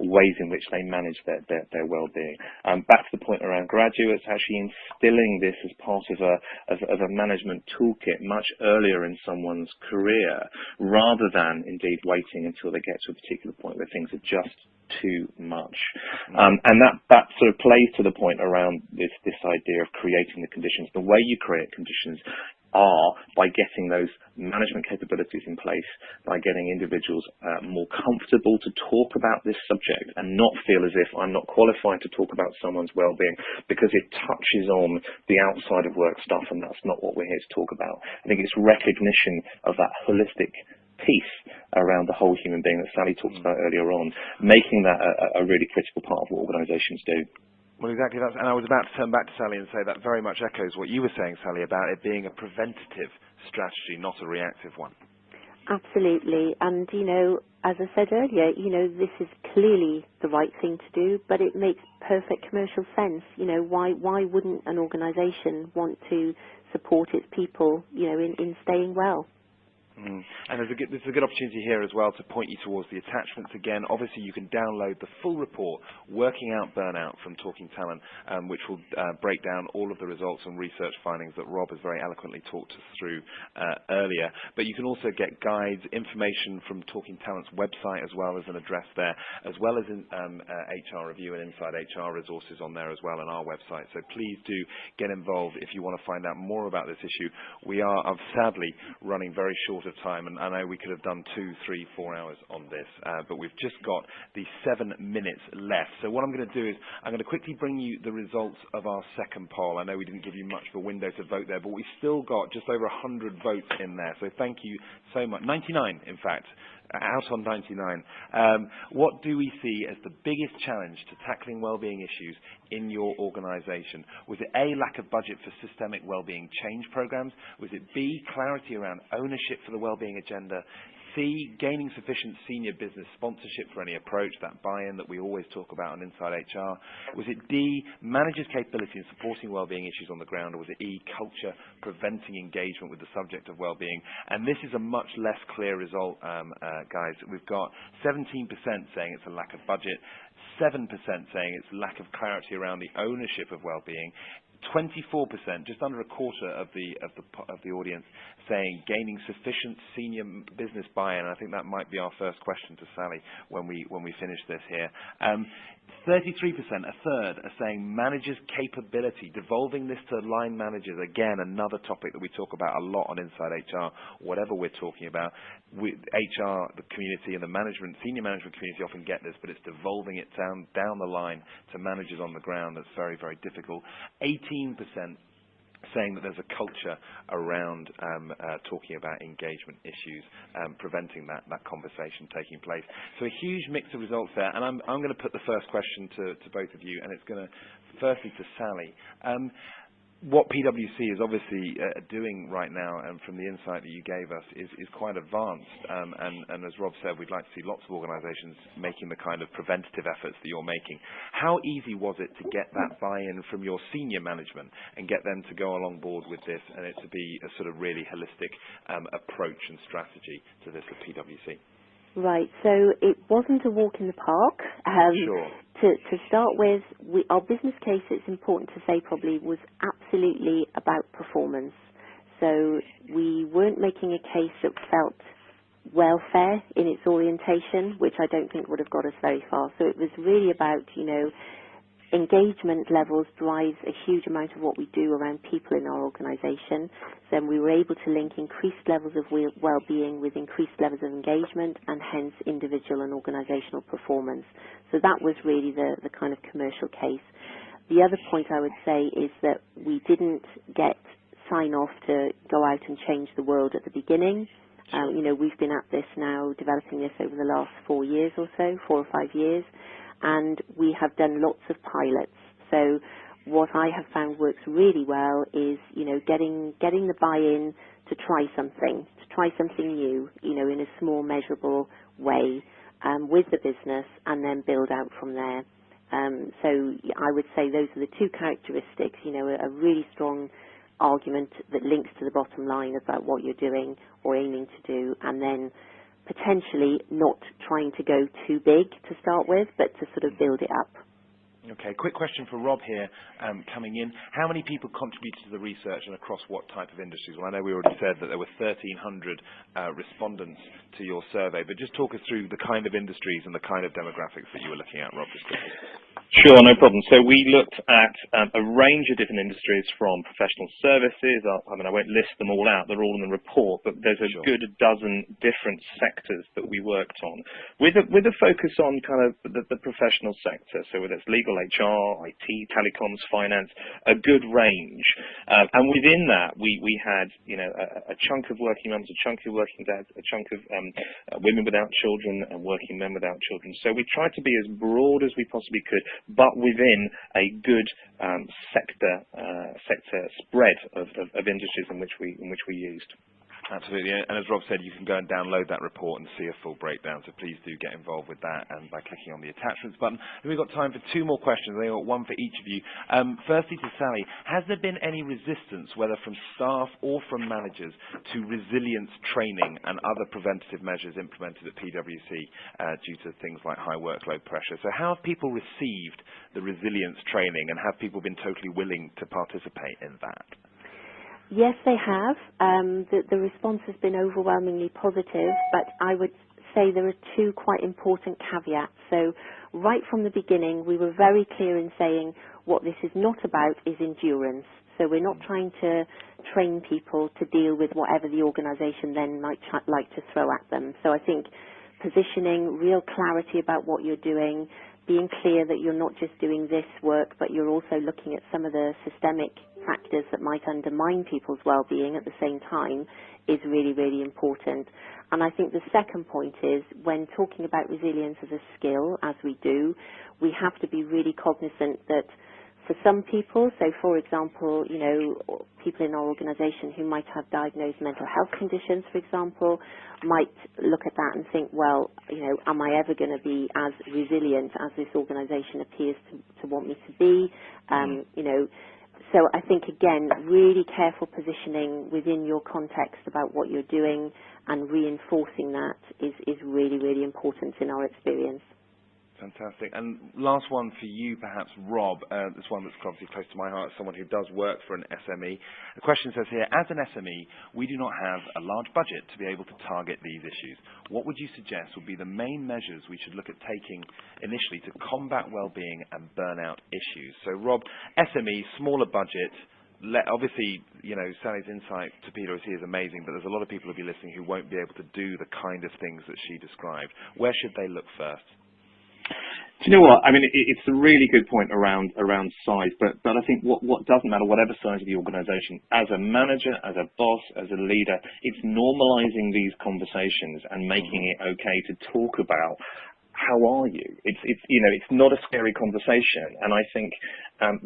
ways in which they manage their well-being. Back to the point around graduates, actually instilling this as part of a management toolkit much earlier in someone's career, rather than indeed waiting until they get to a particular point where things are just too much. And that sort of plays to the point around this idea of creating the conditions. The way you create conditions are by getting those management capabilities in place, by getting individuals more comfortable to talk about this subject and not feel as if I'm not qualified to talk about someone's well-being because it touches on the outside of work stuff, and that's not what we're here to talk about. I think it's recognition of that holistic piece around the whole human being that Sally talked about earlier on, making that a really critical part of what organisations do. Well, exactly that. And I was about to turn back to Sally and say that very much echoes what you were saying, Sally, about it being a preventative strategy, not a reactive one. Absolutely. And, as I said earlier, this is clearly the right thing to do, but it makes perfect commercial sense. Why wouldn't an organisation want to support its people, in staying well? And there's a good opportunity here as well to point you towards the attachments again. Obviously, you can download the full report, Working Out Burnout from Talking Talent, which will break down all of the results and research findings that Rob has very eloquently talked us through earlier. But you can also get guides, information from Talking Talent's website as well as an address there, as well as HR Review and InsideHR resources on there as well on our website. So please do get involved if you want to find out more about this issue. We are sadly running very short of time, and I know we could have done 2, 3, 4 hours on this, but we've just got the 7 minutes left. So what I'm going to do is I'm going to quickly bring you the results of our second poll. I know we didn't give you much of a window to vote there, but we've still got just over 100 votes in there. So thank you so much. 99, in fact. Out on 99. What do we see as the biggest challenge to tackling wellbeing issues in your organisation? Was it A, lack of budget for systemic wellbeing change programs? Was it B, clarity around ownership for the wellbeing agenda? C, C, gaining sufficient senior business sponsorship for any approach, that buy-in that we always talk about on InsideHR? Was it D, managers' capability in supporting wellbeing issues on the ground? Or was it E, culture preventing engagement with the subject of wellbeing? And this is a much less clear result, guys. We've got 17% saying it's a lack of budget, 7% saying it's lack of clarity around the ownership of wellbeing, 24%, just under a quarter of the audience, saying gaining sufficient senior business buy-in. I think that might be our first question to Sally when we finish this here. 33%, a third, are saying managers' capability, devolving this to line managers. Again, another topic that we talk about a lot on InsideHR, whatever we're talking about. HR, the community, and the senior management community often get this, but it's devolving it down the line to managers on the ground. That's very, very difficult. 18% saying that there's a culture around talking about engagement issues, preventing that conversation taking place. So a huge mix of results there, and I'm going to put the first question to both of you, and it's going to, firstly to Sally. What PwC is obviously doing right now, and from the insight that you gave us, is quite advanced. And as Rob said, we'd like to see lots of organisations making the kind of preventative efforts that you're making. How easy was it to get that buy-in from your senior management and get them to go along board with this, and it to be a sort of really holistic approach and strategy to this at PwC? Right, so it wasn't a walk in the park. Sure. To start with, our business case, it's important to say probably, was absolutely about performance. So we weren't making a case that felt welfare in its orientation, which I don't think would have got us very far. So it was really about, engagement levels drives a huge amount of what we do around people in our organisation. Then we were able to link increased levels of well-being with increased levels of engagement and hence individual and organisational performance. So that was really the kind of commercial case. The other point I would say is that we didn't get sign-off to go out and change the world at the beginning. We've been at this now, developing this over the last 4 years or so, 4 or 5 years. And we have done lots of pilots. So what I have found works really well is, getting the buy-in to try something new, in a small, measurable way with the business, and then build out from there. So I would say those are the two characteristics, a really strong argument that links to the bottom line about what you're doing or aiming to do, and then potentially not trying to go too big to start with, but to sort of build it up. Okay, quick question for Rob here coming in. How many people contributed to the research and across what type of industries? Well, I know we already said that there were 1,300 respondents to your survey, but just talk us through the kind of industries and the kind of demographics that you were looking at, Rob, just quickly. Sure, no problem. So we looked at a range of different industries, from professional services. I won't list them all out. They're all in the report, but there's a good dozen different sectors that we worked on, with a focus on kind of the professional sector. So whether it's legal, HR, IT, telecoms, finance, a good range. And within that, we had a chunk of working mums, a chunk of working dads, a chunk of women without children, and working men without children. So we tried to be as broad as we possibly could, but within a good sector spread of industries in which we used. Absolutely, and as Rob said, you can go and download that report and see a full breakdown, so please do get involved with that and by clicking on the attachments button. And we've got time for 2 more questions. I've got one for each of you. Firstly to Sally, has there been any resistance, whether from staff or from managers, to resilience training and other preventative measures implemented at PwC due to things like high workload pressure? So how have people received the resilience training, and have people been totally willing to participate in that? Yes, they have. The response has been overwhelmingly positive, but I would say there are 2 quite important caveats. So right from the beginning, we were very clear in saying what this is not about is endurance. So we're not trying to train people to deal with whatever the organisation then might like to throw at them. So I think positioning, real clarity about what you're doing, being clear that you're not just doing this work, but you're also looking at some of the systemic factors that might undermine people's well-being at the same time is really, really important. And I think the second point is, when talking about resilience as a skill, as we do, we have to be really cognizant that for some people. So, for example, you know, people in our organisation who might have diagnosed mental health conditions, for example, might look at that and think, well, you know, am I ever going to be as resilient as this organisation appears to want me to be? You know, so I think, again, really careful positioning within your context about what you're doing and reinforcing that is really, really important in our experience. Fantastic. And last one for you, perhaps, Rob. This one that's obviously close to my heart as someone who does work for an SME. The question says here, as an SME, we do not have a large budget to be able to target these issues. What would you suggest would be the main measures we should look at taking initially to combat well-being and burnout issues? So, Rob, SME, smaller budget. Obviously, you know, Sally's insight to PwC is amazing, but there's a lot of people who'll be listening who won't be able to do the kind of things that she described. Where should they look first? Do you know what? I mean, it's a really good point around size, but I think what doesn't matter, whatever size of the organisation, as a manager, as a boss, as a leader, it's normalising these conversations and making it okay to talk about how are you. It's you know, it's not a scary conversation, and I think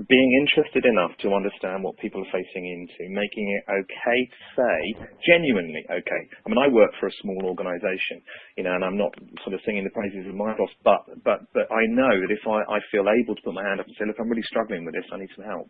being interested enough to understand what people are facing into, making it okay to say, genuinely okay. I mean, I work for a small organisation, you know, and I'm not sort of singing the praises of my boss, but I know that if I feel able to put my hand up and say, look, I'm really struggling with this, I need some help,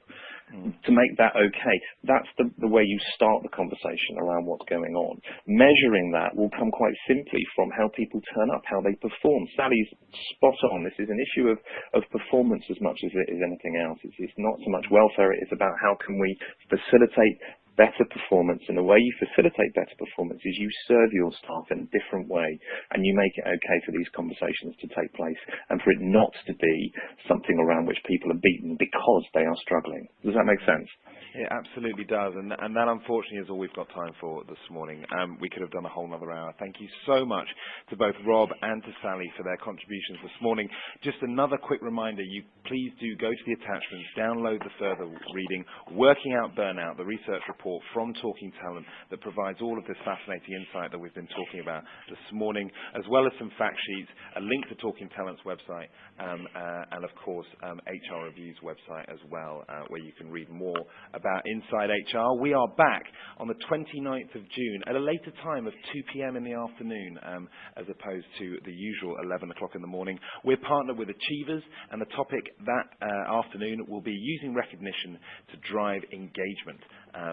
to make that okay, that's the way you start the conversation around what's going on. Measuring that will come quite simply from how people turn up, how they perform. Sally's spot on. This is an issue of performance as much as it is anything else. It's not so much welfare, it's about how can we facilitate better performance, and the way you facilitate better performance is you serve your staff in a different way, and you make it okay for these conversations to take place and for it not to be something around which people are beaten because they are struggling. Does that make sense? It absolutely does, and that unfortunately is all we've got time for this morning. We could have done a whole other hour. Thank you so much to both Rob and to Sally for their contributions this morning. Just another quick reminder, you please do go to the attachments, download the further reading, Working Out Burnout, the research report from Talking Talent that provides all of this fascinating insight that we've been talking about this morning, as well as some fact sheets, a link to Talking Talent's website, and of course HR Review's website as well, where you can read more about InsideHR. We are back on the 29th of June at a later time of 2 p.m. in the afternoon, as opposed to the usual 11 o'clock in the morning. We're partnered with Achievers, and the topic that afternoon will be using recognition to drive engagement,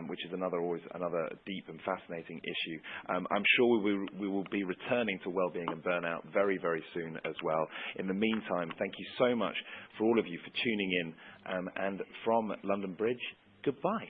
which is always another deep and fascinating issue. I'm sure we will be returning to Wellbeing and Burnout very, very soon as well. In the meantime, thank you so much for all of you for tuning in, and from London Bridge, goodbye.